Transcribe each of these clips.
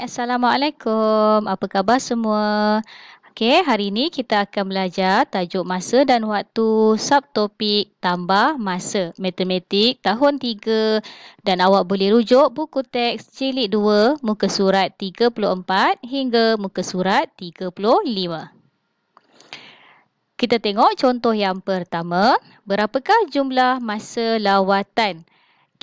Assalamualaikum. Apa khabar semua? Okey, hari ini kita akan belajar tajuk masa dan waktu, subtopik tambah masa, matematik tahun 3 dan awak boleh rujuk buku teks jilid 2, muka surat 34 hingga muka surat 35. Kita tengok contoh yang pertama. Berapakah jumlah masa lawatan?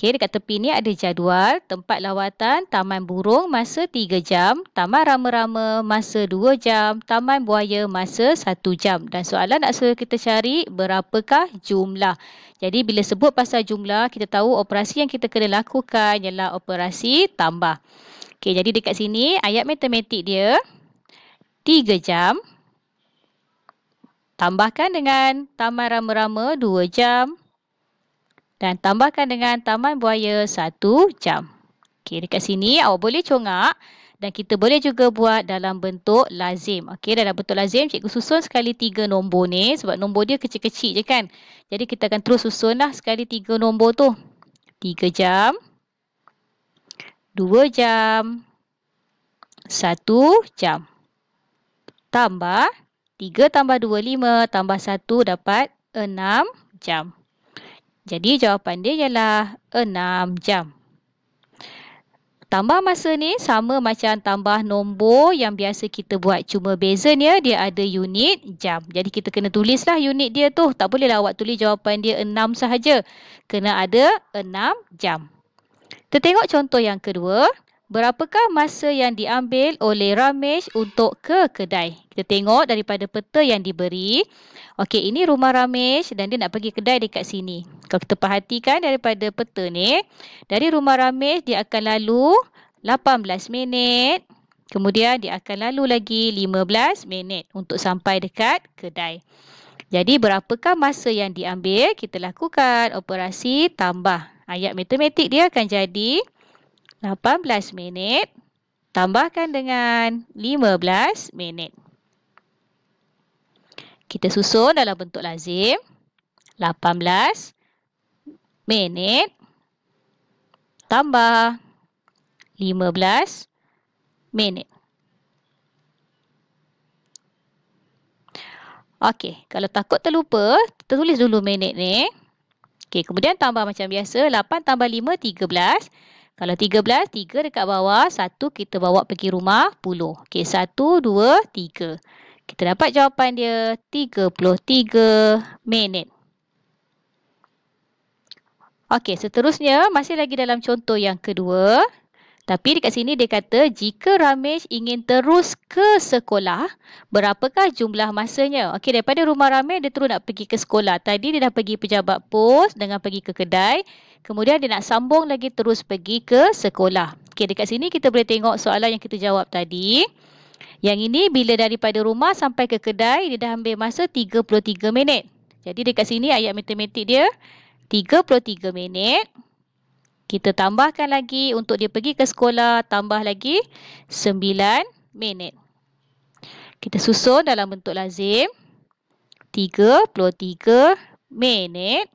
Okey, dekat tepi ni ada jadual, tempat lawatan, Taman Burung masa 3 jam, Taman Rama-Rama masa 2 jam, Taman Buaya masa 1 jam. Dan soalan nak suruh kita cari berapakah jumlah. Jadi bila sebut pasal jumlah, kita tahu operasi yang kita kena lakukan ialah operasi tambah. Okey, jadi dekat sini ayat matematik dia 3 jam. Tambahkan dengan Taman Rama-Rama 2 jam. Dan tambahkan dengan Taman Buaya 1 jam. Okey, dekat sini awak boleh congak dan kita boleh juga buat dalam bentuk lazim. Okey, dalam bentuk lazim cikgu susun sekali 3 nombor ni sebab nombor dia kecil-kecil je kan. Jadi kita akan terus susunlah sekali 3 nombor tu. 3 jam, 2 jam, 1 jam. Tambah 3 tambah 2, 5 tambah 1 dapat 6 jam. Jadi jawapan dia ialah 6 jam. Tambah masa ni sama macam tambah nombor yang biasa kita buat. Cuma bezanya dia ada unit jam. Jadi kita kena tulislah unit dia tu. Tak bolehlah awak tulis jawapan dia 6 sahaja. Kena ada 6 jam. Kita tengok contoh yang kedua. Berapakah masa yang diambil oleh Ramesh untuk ke kedai? Kita tengok daripada peta yang diberi. Okey, ini rumah Ramesh dan dia nak pergi kedai dekat sini. Kalau kita perhatikan daripada peta ni, dari rumah Ramesh dia akan lalu 18 minit. Kemudian dia akan lalu lagi 15 minit untuk sampai dekat kedai. Jadi berapakah masa yang diambil? Kita lakukan operasi tambah. Ayat matematik dia akan jadi 18 minit tambahkan dengan 15 minit. Kita susun dalam bentuk lazim. 18 minit tambah 15 minit. Okey, kalau takut terlupa, kita tulis dulu minit ni. Okey, kemudian tambah macam biasa. 8 tambah 5, 13. Kalau 13, 3 dekat bawah, 1 kita bawa pergi rumah 10. Okey, 1, 2, 3. Kita dapat jawapan dia 33 minit. Okey, seterusnya masih lagi dalam contoh yang kedua. Tapi dekat sini dia kata, jika Ramesh ingin terus ke sekolah, berapakah jumlah masanya? Okey, daripada rumah Ramesh dia terus nak pergi ke sekolah. Tadi dia dah pergi pejabat pos dengan pergi ke kedai. Kemudian dia nak sambung lagi terus pergi ke sekolah. Okey, dekat sini kita boleh tengok soalan yang kita jawab tadi. Yang ini bila daripada rumah sampai ke kedai, dia dah ambil masa 33 minit. Jadi dekat sini ayat matematik dia 33 minit. Kita tambahkan lagi untuk dia pergi ke sekolah, tambah lagi 9 minit. Kita susun dalam bentuk lazim. 33 minit.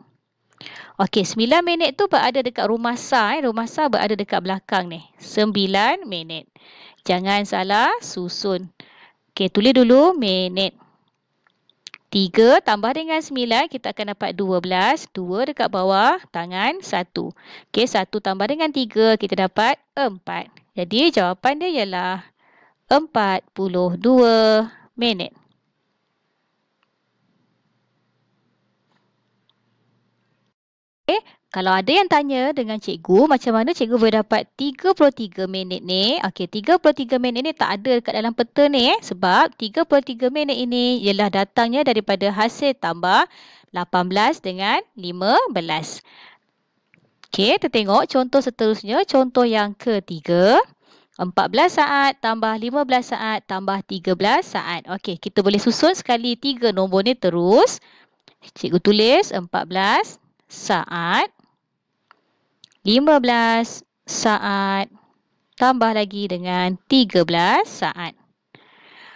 Okey, 9 minit tu berada dekat rumah Sa. Rumah Sa berada dekat belakang ni. 9 minit. Jangan salah susun. Okey, tulis dulu minit. 3 tambah dengan 9, kita akan dapat 12. 2 dekat bawah, tangan 1. Okey, 1 tambah dengan 3, kita dapat 4. Jadi, jawapan dia ialah 42 minit. Okay. Kalau ada yang tanya dengan cikgu, macam mana cikgu boleh dapat 33 minit ni? Okey, 33 minit ni tak ada dekat dalam peta ni sebab 33 minit ini ialah datangnya daripada hasil tambah 18 dengan 15. Okey, kita tengok contoh seterusnya, contoh yang ketiga. 14 saat tambah 15 saat tambah 13 saat. Okey, kita boleh susun sekali 3 nombor ni terus. Cikgu tulis 14 saat. 15 saat tambah lagi dengan 13 saat.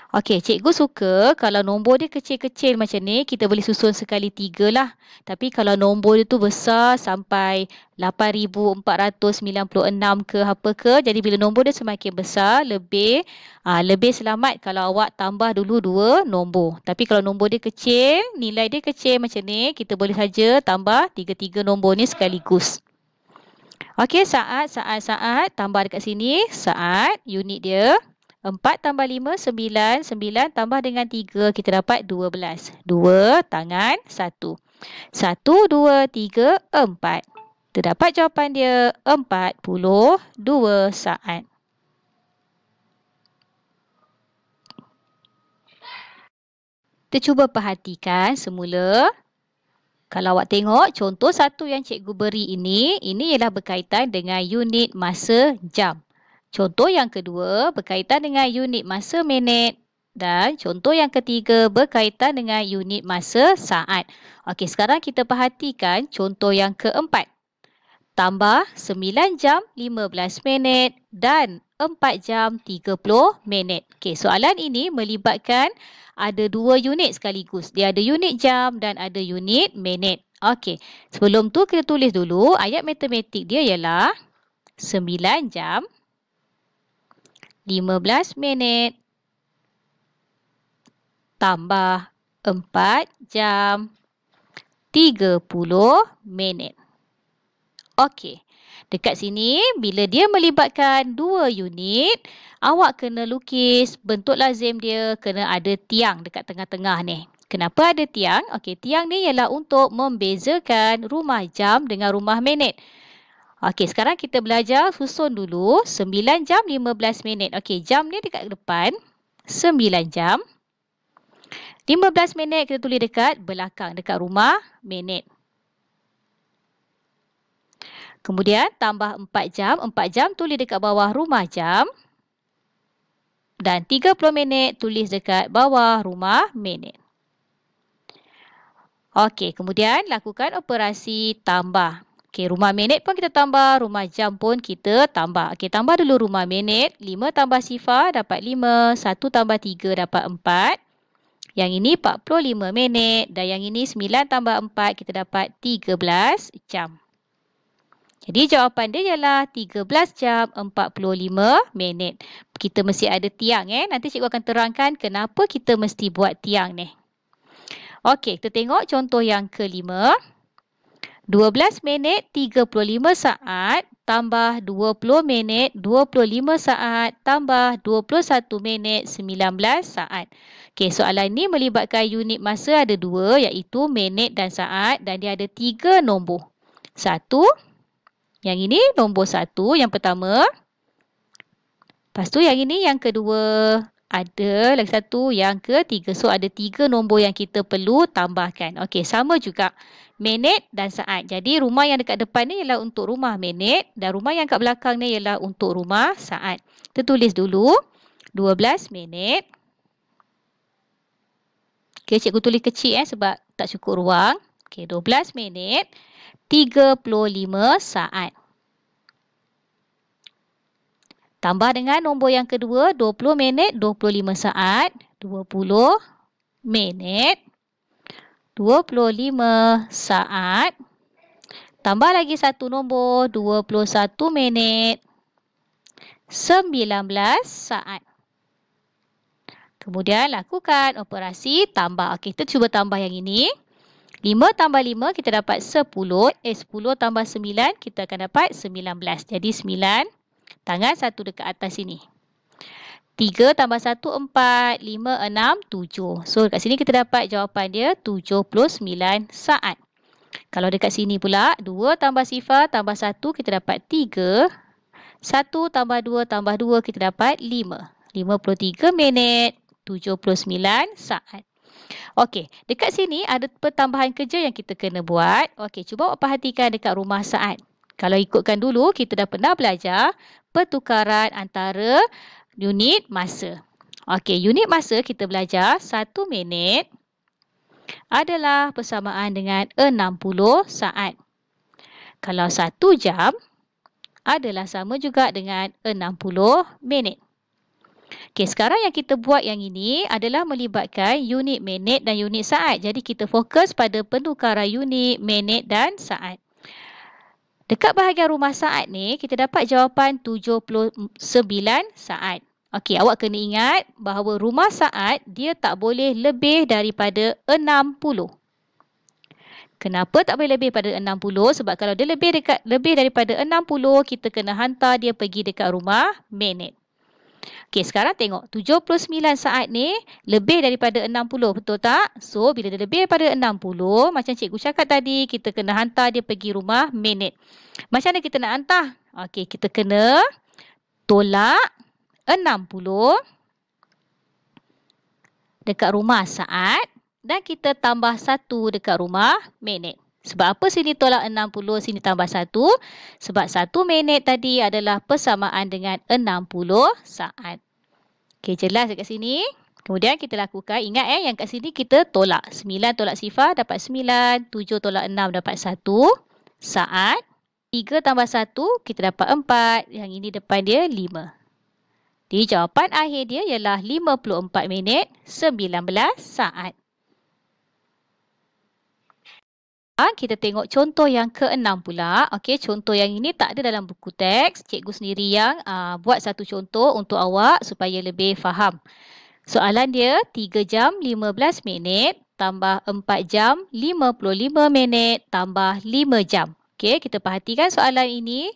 Okey, cikgu suka kalau nombor dia kecil-kecil macam ni, kita boleh susun sekali 3 lah. Tapi kalau nombor dia tu besar sampai 8,496 ke apa ke, jadi bila nombor dia semakin besar, lebih selamat kalau awak tambah dulu 2 nombor. Tapi kalau nombor dia kecil, nilai dia kecil macam ni, kita boleh saja tambah 3 nombor ni sekaligus. Okey, saat, tambah dekat sini, saat, unit dia. 4 tambah 5, 9. 9 tambah dengan 3, kita dapat 12. 2 tangan 1. 1, 2, 3, 4. Terdapat jawapan dia 42 saat. Kita cuba perhatikan semula. Kalau awak tengok contoh satu yang cikgu beri ini ialah berkaitan dengan unit masa jam. Contoh yang kedua berkaitan dengan unit masa minit dan contoh yang ketiga berkaitan dengan unit masa saat. Okey, sekarang kita perhatikan contoh yang keempat. Tambah 9 jam 15 minit dan 4 jam 30 minit. Okey, soalan ini melibatkan ada 2 unit sekaligus. Dia ada unit jam dan ada unit minit. Okey, sebelum tu kita tulis dulu ayat matematik dia ialah 9 jam 15 minit tambah 4 jam 30 minit. Okey, dekat sini bila dia melibatkan 2 unit, awak kena lukis bentuk lazim dia kena ada tiang dekat tengah-tengah ni. Kenapa ada tiang? Okey, tiang ni ialah untuk membezakan rumah jam dengan rumah minit. Okey, sekarang kita belajar susun dulu 9 jam 15 minit. Okey, jam ni dekat depan, 9 jam. 15 minit kita tulis dekat belakang, dekat rumah minit. Kemudian tambah 4 jam. 4 jam tulis dekat bawah rumah jam. Dan 30 minit tulis dekat bawah rumah minit. Okey, kemudian lakukan operasi tambah. Okey, rumah minit pun kita tambah, rumah jam pun kita tambah. Okey, tambah dulu rumah minit. 5 tambah sifar dapat 5. 1 tambah 3 dapat 4. Yang ini 45 minit. Dan yang ini 9 tambah 4 kita dapat 13 jam. Jadi jawapan dia ialah 13 jam 45 minit. Kita mesti ada tiang. Nanti cikgu akan terangkan kenapa kita mesti buat tiang ni. Okey, kita tengok contoh yang kelima. 12 minit 35 saat tambah 20 minit 25 saat tambah 21 minit 19 saat. Okey, soalan ini melibatkan unit masa ada 2 iaitu minit dan saat dan dia ada 3 nombor. 1, yang ini nombor 1 yang pertama. Lepas tu yang ini yang kedua. Ada lagi satu yang ketiga. So ada 3 nombor yang kita perlu tambahkan. Okey, sama juga minit dan saat. Jadi rumah yang dekat depan ni ialah untuk rumah minit dan rumah yang kat belakang ni ialah untuk rumah saat. Kita tulis dulu 12 minit. Okey, cikgu tulis kecil sebab tak cukup ruang. Okey, 12 minit 35 saat. Tambah dengan nombor yang kedua, 20 minit, 25 saat, 20 minit, 25 saat. Tambah lagi satu nombor, 21 minit, 19 saat. Kemudian lakukan operasi tambah. Okey, kita cuba tambah yang ini. 5 tambah 5 kita dapat 10. 10 tambah 9 kita akan dapat 19. Jadi 9. Tangan 1 dekat atas sini. 3 tambah 1, 4. 5, 6, 7. So, dekat sini kita dapat jawapan dia 79 saat. Kalau dekat sini pula, 2 tambah sifar tambah 1, kita dapat 3. 1 tambah 2 tambah 2, kita dapat 5. 53 minit, 79 saat. Okey, dekat sini ada pertambahan kerja yang kita kena buat. Okey, cuba awak perhatikan dekat rumah saat. Kalau ikutkan dulu, kita dah pernah belajar pertukaran antara unit masa. Okey, unit masa kita belajar 1 minit adalah persamaan dengan 60 saat. Kalau 1 jam adalah sama juga dengan 60 minit. Okey, sekarang yang kita buat yang ini adalah melibatkan unit minit dan unit saat. Jadi kita fokus pada penukaran unit, minit dan saat. Dekat bahagian rumah saat ni, kita dapat jawapan 79 saat. Okey, awak kena ingat bahawa rumah saat dia tak boleh lebih daripada 60. Kenapa tak boleh lebih daripada 60? Sebab kalau dia lebih daripada 60, kita kena hantar dia pergi dekat rumah minit. Okey, sekarang tengok 79 saat ni lebih daripada 60, betul tak? So, bila dia lebih daripada 60, macam cikgu cakap tadi, kita kena hantar dia pergi rumah minit. Macam mana kita nak hantar? Okey, kita kena tolak 60 dekat rumah saat dan kita tambah 1 dekat rumah minit. Sebab apa sini tolak 60, sini tambah 1? Sebab 1 minit tadi adalah persamaan dengan 60 saat. Okey, jelas dekat sini. Kemudian kita lakukan, ingat yang kat sini kita tolak. 9 tolak 0 dapat 9, 7 tolak 6 dapat 1 saat. 3 tambah 1 kita dapat 4, yang ini depan dia 5. Jadi jawapan akhir dia ialah 54 minit 19 saat. Kita tengok contoh yang ke-6 pula. Okey, contoh yang ini tak ada dalam buku teks. Cikgu sendiri yang buat satu contoh untuk awak supaya lebih faham. Soalan dia 3 jam 15 minit tambah 4 jam 55 minit tambah 5 jam. Okey, kita perhatikan soalan ini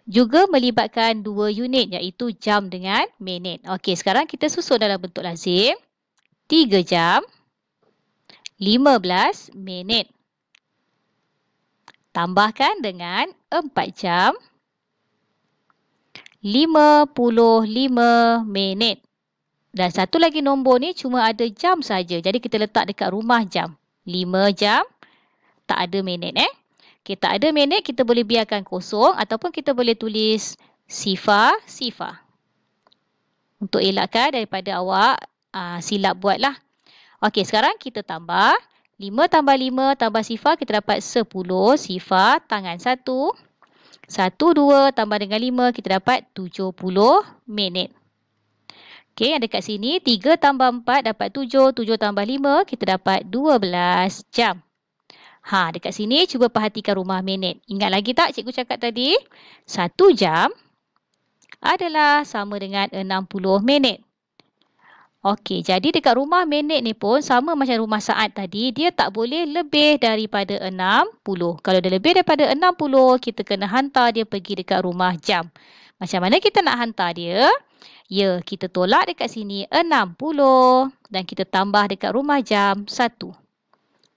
juga melibatkan 2 unit iaitu jam dengan minit. Okey, sekarang kita susun dalam bentuk lazim. 3 jam 15 minit. Tambahkan dengan 4 jam 55 minit. Dan satu lagi nombor ni cuma ada jam saja. Jadi kita letak dekat rumah jam. 5 jam tak ada minit. Okay, tak ada minit kita boleh biarkan kosong ataupun kita boleh tulis sifar. Untuk elakkan daripada awak silap buatlah. Okey, sekarang kita tambah. 5 tambah 5 tambah sifar kita dapat 10 sifar tangan 1. 1, 2 tambah dengan 5 kita dapat 70 minit. Okey, yang dekat sini 3 tambah 4 dapat 7. 7 tambah 5 kita dapat 12 jam. Dekat sini cuba perhatikan rumah minit. Ingat lagi tak cikgu cakap tadi? 1 jam adalah sama dengan 60 minit. Okey, jadi dekat rumah minit ni pun sama macam rumah saat tadi, dia tak boleh lebih daripada 60. Kalau dia lebih daripada 60, kita kena hantar dia pergi dekat rumah jam. Macam mana kita nak hantar dia? Ya, kita tolak dekat sini 60 dan kita tambah dekat rumah jam 1.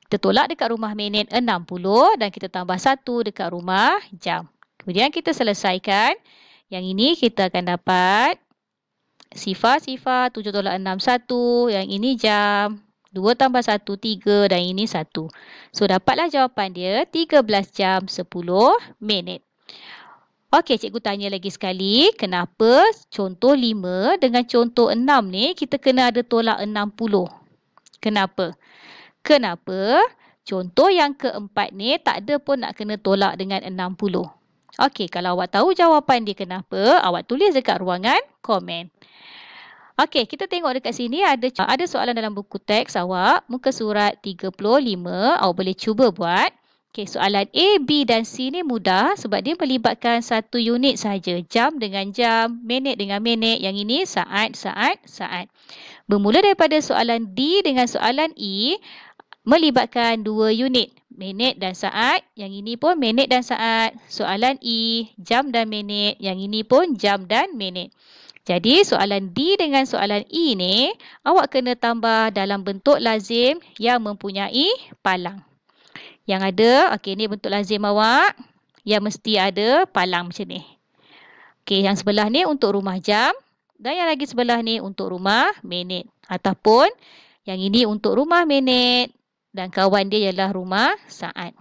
Kita tolak dekat rumah minit 60 dan kita tambah 1 dekat rumah jam. Kemudian kita selesaikan. Yang ini kita akan dapat sifar 7 tolak 6 1. Yang ini jam. 2 tambah 1 3 dan ini 1. So dapatlah jawapan dia 13 jam 10 minit. Okey, cikgu tanya lagi sekali. Kenapa contoh 5 dengan contoh 6 ni kita kena ada tolak 60? Kenapa? Kenapa contoh yang keempat ni tak ada pun nak kena tolak dengan 60? Okey, kalau awak tahu jawapan dia kenapa, awak tulis dekat ruangan komen. Okey, kita tengok dekat sini ada soalan dalam buku teks awak, muka surat 35. Awak boleh cuba buat. Okey, soalan A, B dan C ni mudah sebab dia melibatkan satu unit saja. Jam dengan jam, minit dengan minit. Yang ini saat. Bermula daripada soalan D dengan soalan E, melibatkan 2 unit. Minit dan saat. Yang ini pun minit dan saat. Soalan E, jam dan minit. Yang ini pun jam dan minit. Jadi soalan D dengan soalan E ni awak kena tambah dalam bentuk lazim yang mempunyai palang. Yang ada, okey ni bentuk lazim awak yang mesti ada palang macam ni. Okey, yang sebelah ni untuk rumah jam dan yang lagi sebelah ni untuk rumah minit. Ataupun yang ini untuk rumah minit dan kawan dia ialah rumah saat.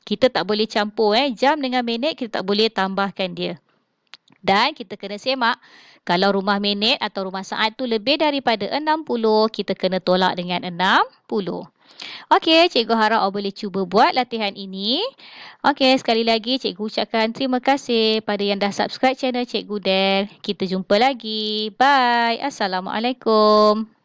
Kita tak boleh campur jam dengan minit, kita tak boleh tambahkan dia. Dan kita kena semak Kalau rumah minit atau rumah saat tu lebih daripada 60, kita kena tolak dengan 60. Okey, cikgu harap awak boleh cuba buat latihan ini. Okey, sekali lagi cikgu ucapkan terima kasih pada yang dah subscribe channel Cikgu Del. Kita jumpa lagi. Bye. Assalamualaikum.